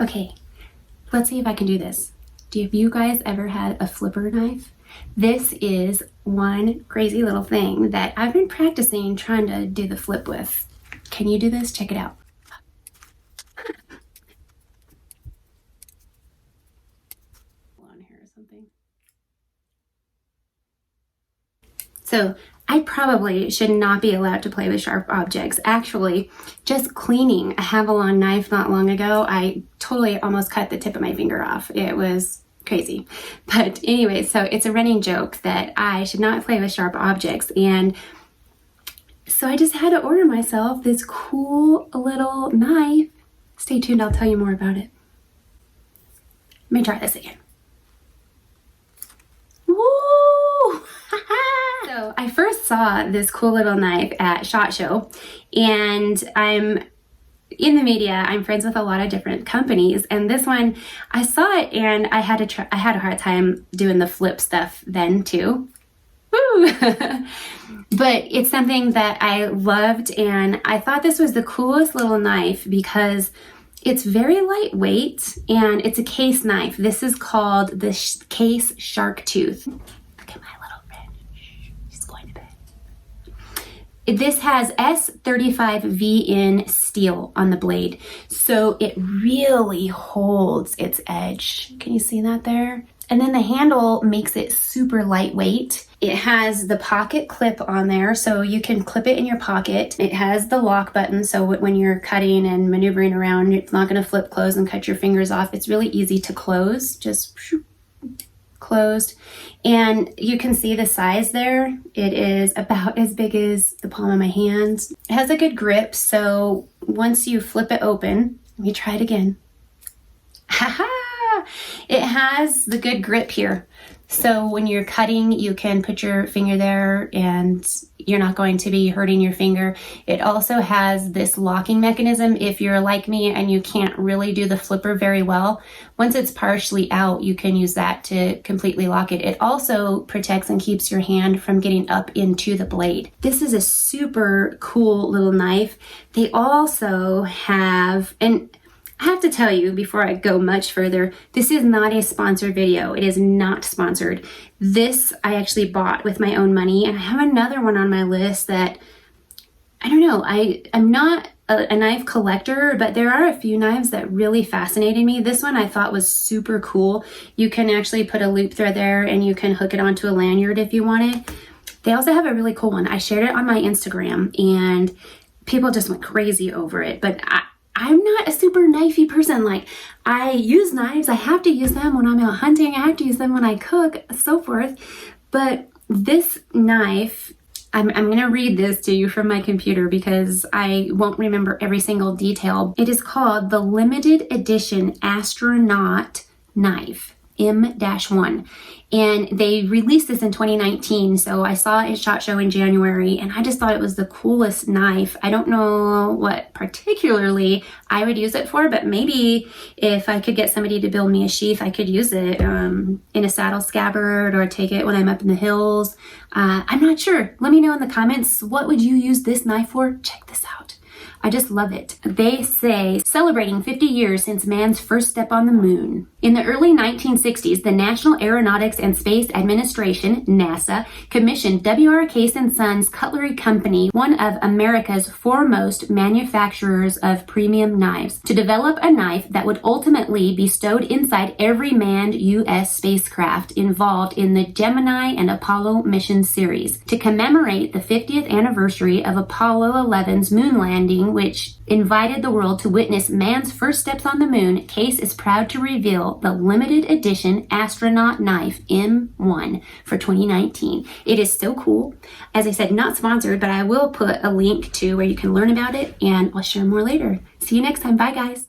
Okay, let's see if I can do this. Have you guys ever had a flipper knife? This is one crazy little thing that I've been practicing trying to do the flip with. Can you do this? Check it out. On here or something. So I probably should not be allowed to play with sharp objects. Actually, just cleaning a Havalon knife not long ago, I totally almost cut the tip of my finger off. It was crazy. But anyway, so it's a running joke that I should not play with sharp objects. And so I just had to order myself this cool little knife. Stay tuned, I'll tell you more about it. Let me try this again. Woo! So I first saw this cool little knife at SHOT Show, and I'm in the media. I'm friends with a lot of different companies, and this one, I saw it and I had a hard time doing the flip stuff then too. Woo! But it's something that I loved, and I thought this was the coolest little knife because it's very lightweight and it's a case knife. This is called the Case Shark Tooth. Look at my little friend. She's going to bed. This has S35VN steel on the blade, so it really holds its edge. Can you see that there? And then the handle makes it super lightweight. It has the pocket clip on there, so you can clip it in your pocket. It has the lock button, so when you're cutting and maneuvering around, it's not gonna flip closed and cut your fingers off. It's really easy to close, just closed. And you can see the size there. It is about as big as the palm of my hand. It has a good grip, so once you flip it open, let me try it again. Haha! It has the good grip here. So when you're cutting, you can put your finger there and you're not going to be hurting your finger. It also has this locking mechanism. If you're like me and you can't really do the flipper very well, once it's partially out, you can use that to completely lock it. It also protects and keeps your hand from getting up into the blade. This is a super cool little knife. They also have, and I have to tell you before I go much further, this is not a sponsored video. It is not sponsored. This I actually bought with my own money, and I have another one on my list that, I don't know, I'm not a knife collector, but there are a few knives that really fascinated me. This one I thought was super cool. You can actually put a loop thread there and you can hook it onto a lanyard if you want it. They also have a really cool one. I shared it on my Instagram and people just went crazy over it, but I'm not a super knifey person. Like, I use knives, I have to use them when I'm out hunting, I have to use them when I cook, so forth. But this knife, I'm gonna read this to you from my computer because I won't remember every single detail. It is called the Limited Edition Astronaut Knife, M-1. And they released this in 2019, so I saw it at SHOT Show in January, and I just thought it was the coolest knife. I don't know what particularly I would use it for, but maybe if I could get somebody to build me a sheath, I could use it in a saddle scabbard or take it when I'm up in the hills. I'm not sure. Let me know in the comments, what would you use this knife for? Check this out. I just love it. They say, celebrating 50 years since man's first step on the moon. In the early 1960s, the National Aeronautics and Space Administration, NASA, commissioned W.R. Case & Sons Cutlery Company, one of America's foremost manufacturers of premium knives, to develop a knife that would ultimately be stowed inside every manned U.S. spacecraft involved in the Gemini and Apollo mission series. To commemorate the 50th anniversary of Apollo 11's moon landing, which invited the world to witness man's first steps on the moon, Case is proud to reveal the limited edition astronaut knife M1 for 2019. It is so cool. As I said, not sponsored, but I will put a link to where you can learn about it, and I'll share more later. See you next time. Bye, guys.